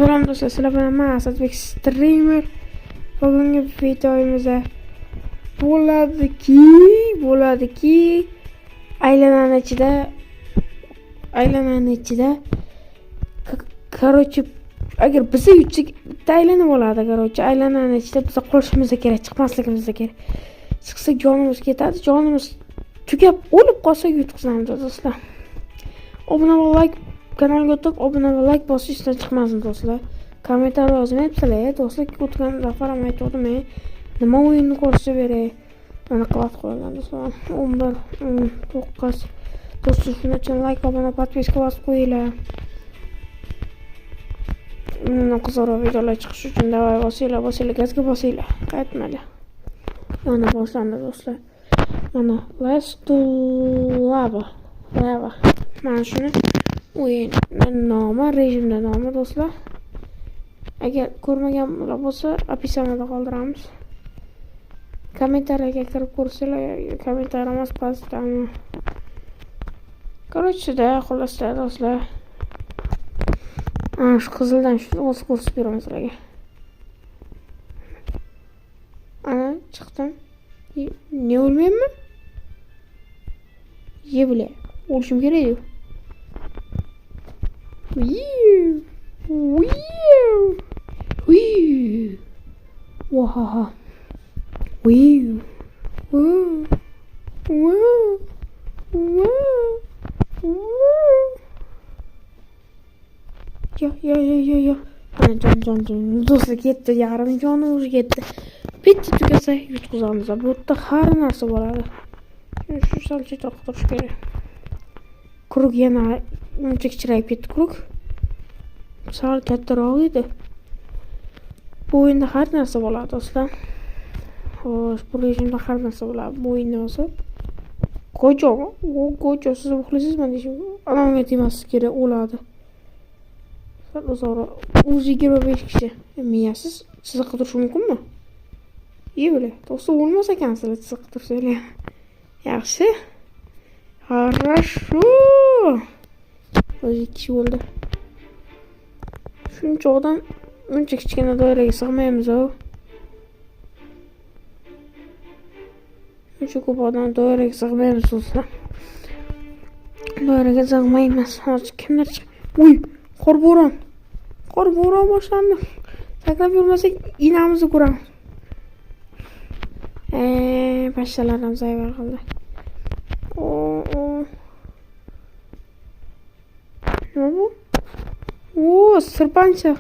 Salom do'stlar, sizlar bilan men Asadbek streamer. Bugungi videomizda bo'ladiki aylanani ichida короче agar biza yutsak bitta aylanib oladi. Короче aylanani ichida biza qolishimiz kerak, chiqmasligimiz kerak. Chiqsak jonimiz ketadi, jonimiz tugab o'lib qolsak yutqizamiz do'stlar. Obuna va like, kanalga o'tib obuna va like bosishdan chiqmasin do'stlar. Kommentariy yozmayapsizlar do'stlar, o'tgan safar ham aytdim, nima o'yinni ko'rsatib beray. Mana qilib qo'ygan do'stlar. 11 9 do'stlar, shuning uchun like, obuna, podpiska bosib qo'yinglar. Qiziqroq videolar chiqishi uchun davay bosinglar, gazga bosinglar. Qaytmanglar. Mana boshlandi do'stlar. Mana let's do lava. Mana shuni o'yin nomi, rejimda nomi do'stlar. Agar ko'rmagan bo'lsa, описаниеda qoldiramiz. Kommentariyaga kirib ko'rsanglar, kommentariy emas pastdan. Короче, xulosda do'stlar. Shu qizildan shu o'zi ko'rsatib beraman sizlarga. Ana chiqdim. Ne o'lmayapman? Yebile. O'lishim kerak-ku. Wahaha. Yo. Ana jon. Do'stlar ketdi, yarim joni o'zi ketdi. Bitta tugasa yutqizamiz. Bu yerda har narsa bo'ladi. Shu salcha turish kerak. Kuruk yana uncha kichrayib ketdi kuruk. Sal kattaroq edi. Bu o'yinda har narsa bo'ladi do'stlar. Xo'sh, bu rejimda har narsa bo'ladi. Bu o'yinda o'zi Gojo, siz uxlaysizmi deyishim. Anamga temaslik kerak, o'ladi. O'zaro 25 kishi. Miyasiz sizni qidirish mumkinmi? Yebile, do'stlar o'lmas ekansizlar sizni qidirsanglar. Yaxshi. Хорошо. O'zi kishi bo'ldi. Shuncha odam uncha kichkina doiraga sig'maymiz-ku. Shuncha ko'p odam doiraga sig'maymiz do'stlar. Doiraga sig'maymiz. Hozir kimlar Uy, qor bo'ron boshlandi. Sakrab yurmasak inamizni ko'ramiz. Pashtalardan zayvar qildi. Nima bu? Sirpanchiq.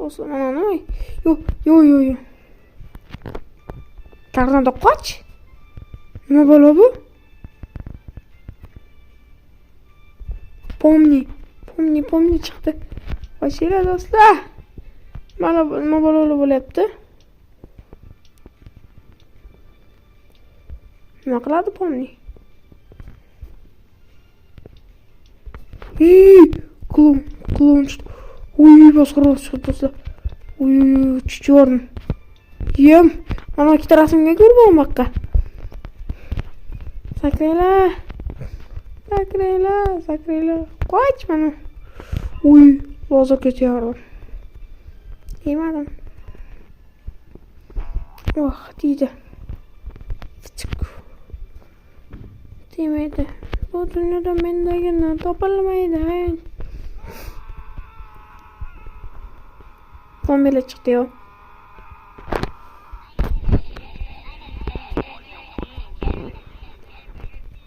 Osmon nima? Yo. Tarnada qoch. Nima bo'lo bu? Pomni chiqdi. Qochinglar do'stlar. Mana nima bo'lyapti? Nima qiladi pomni? Klon. Uy, boshqaroq chiqdi do'stlar. Uy, chichorn. Yem, mana ikkita rasmga ko'r bo'lmoqqa. Sakraylar. Qoch mana. Uy, hozir ketyapman. Yemadim. Deydi. Demaydi. Bu dunyoda mendagina topilmaydi. Pombela chiqdi-yo.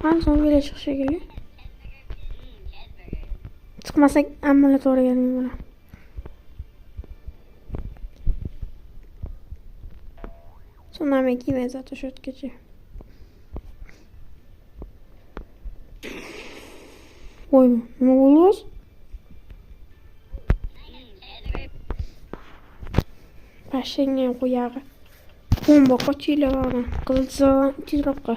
Pombela chiqishi shekilli. Chiqmasak amaliyot o'raganim bilan. Tsunami kiymaydi zato shu yergacha. Voy, nima bo'ldi? Pashingga qo'yag'i. Bomba qochinglar mana. Qilsa tezroqqa.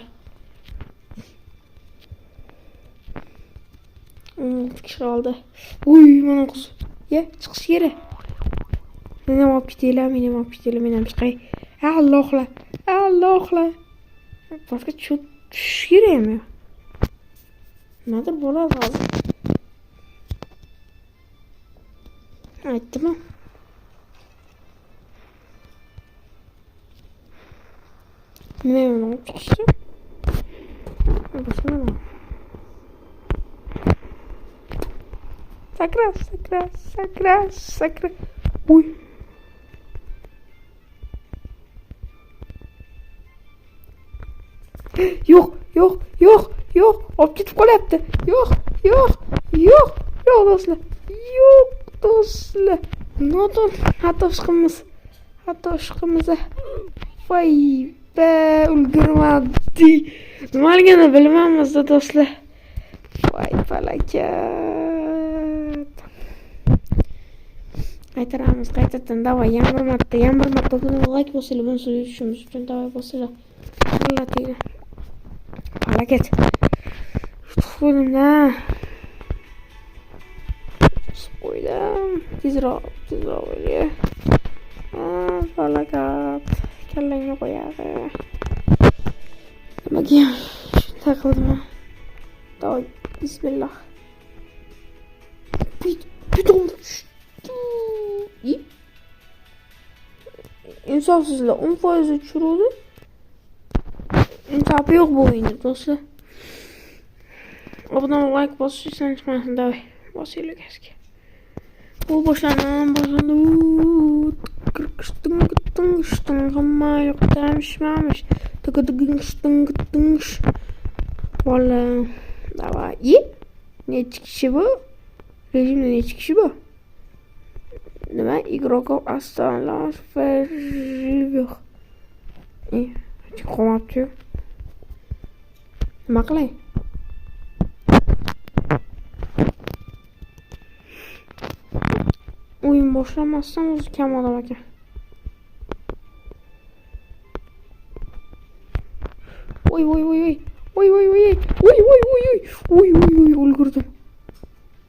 Kishi oldi. Uy, mana qiz. Chiqish kerak. Meni olib ketinglar, men ham chiqay. Allohlar. Boshqa tush kerakmi? Nimadir bo'ladi hozir. Aytdimmi? Nima olib chiqishdi? Boshlanma. Sakra. Uy. Yo'q. Olib ketib qolyapti. Yo'q, do'stlar. Yo'q, do'stlar. Nodon hatto ishqimiz. Voy, ulgurmadi. Nimaligini bilmaymiz do'stlar. Voy, falokat. Qaytaramiz, qaytadan davay, yana bir marta buni like bosinglar, buni suzishimiz uchun davay bosinglar. Allatinglar. Falokat. Qo'limda. Qo'ydim. Tezroq o'ylay. Falokat. Kallangni qo'yadi. Nimaga shunday qildimmi? Davay, bismillah. Piton. İnsafsızlar 10% uçuruldu. İnsafı yok bu oyunda dostlar. Abone ol, like basıyorsan çıkmasın davay. Basıyla keski. Bu boşlandı. Kırkıştın ama yok demişmemiş. Tıkıdıgın. Valla. Davay. İyi. Ne çıkışı bu? Rejimde ne çıkışı bu? Nima? Игроков осталось в живых. Qo'yapti. Nima qilay? O'yin boshlanmasdan o'zi kam odam ekan. Voy. Ulgurdim.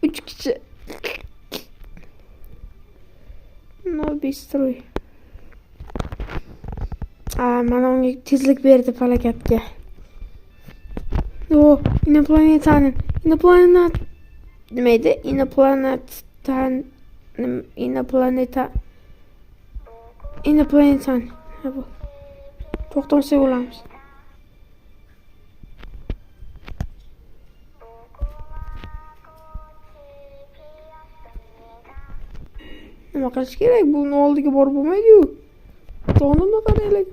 3 kishi. Bistроy. Mana unga tezlik berdi falokatga. Inoplanet. Nima edi? Inoplanetan. Bu. To'xtamasa bo'lamiz. Nima qilish kerak? Buni oldiga borib bo'lmaydi-ku. Jonimni qaraylik.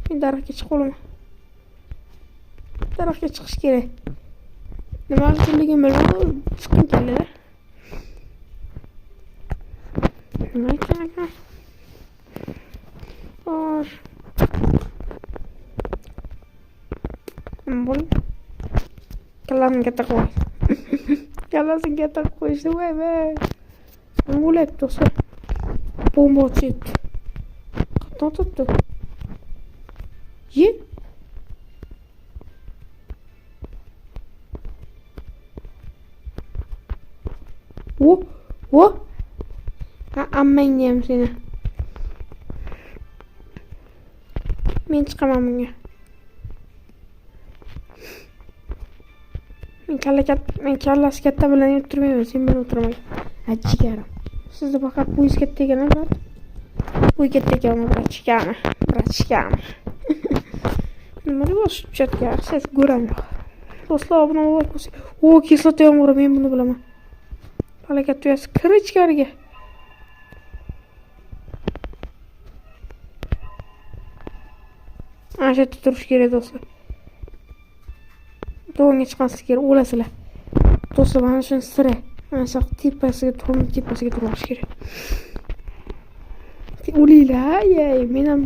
Men daraxtga chiqib qolaman. Daraxtga chiqish kerak. Nima qilishligimni bilmayman. Chiqim keladi. Nima ekan? Or. Nima bo'ldi? Kallasini katta qo'y. Kallasini katta qo'yishdi voy. Nima bo'lyapti do'stlar? Bomba otibdi. Qatdan otibdi. Ye. Wo. Ammangni ham seni. Men chiqaman bunga. Men kallasi katta bilan o'tirmayman, sen bilan o'tiraman. Achigarim. Sizni faqat bu katta ekan, albatta. Bu katta ekan, bratchkam. Nima bo'lib chatga? Siz ko'raman. Do'stlar, obuna bo'ling. Kislota yomg'iri, men buni bilaman. Falokat tuyasi kir ichkariga. Ana shu turish kerak do'stlar. To'g'onga chiqmaslik kerak, o'lasizlar. Do'stlar, mana shuni sira. Mana shu tepasiga turish kerak. O'linglar, men ham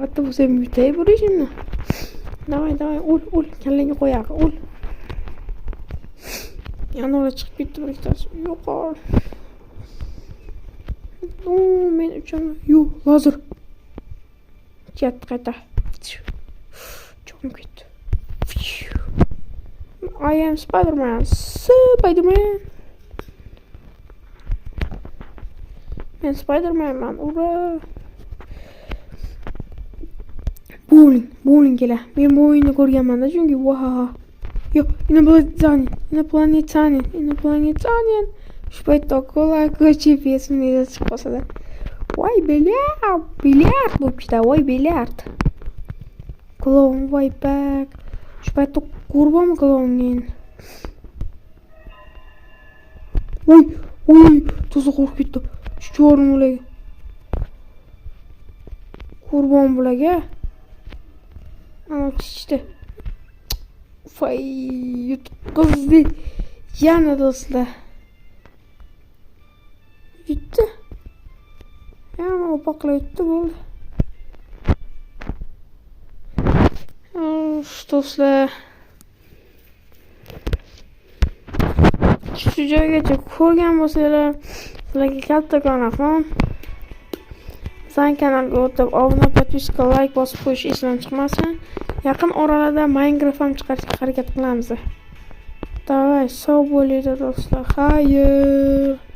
bitta bo'lsam yutay bo'lishimni. Davay, o'l, kallangga qo'yaq, o'l. Yana ola chiqib ketdi bir ikkitasi. Yo'qol. Men uchun yo'q, hozir. Qayta. Jonim ketdi. I am Spider-Man. Men Spider-Man. Ura. Bowling kelar. Men bu o'yinni ko'rganman-da, chunki vaha. Yo'q, inoplanetanин. Shu paytda Okula GPS meni chiqib qolsa-da. Voy, bilyard bo'pti-da, voy bilyard. Klon voy bak. Shu paytda ko'ribmi klonning? Voy, to'sa qo'rqib ketdi. Shu cho'rim ularga. Qurbon bularga. Ana kichdi. Voy, yutqizdi. Yana do'stlar. Yutdi. Yana o'poqlayotdi bo'ldi. Do'stlar. Shu joygacha ko'rgan bo'lsanglar, sizlarga kattakon rahmat. Bizning kanalga o'tib, obuna, podpiska, like bosib qo'yish esdan chiqmasin. Yaqin oralarda Minecraft ham chiqarishga harakat qilamiz. Davay, sog' bo'linglar do'stlar. Xayr.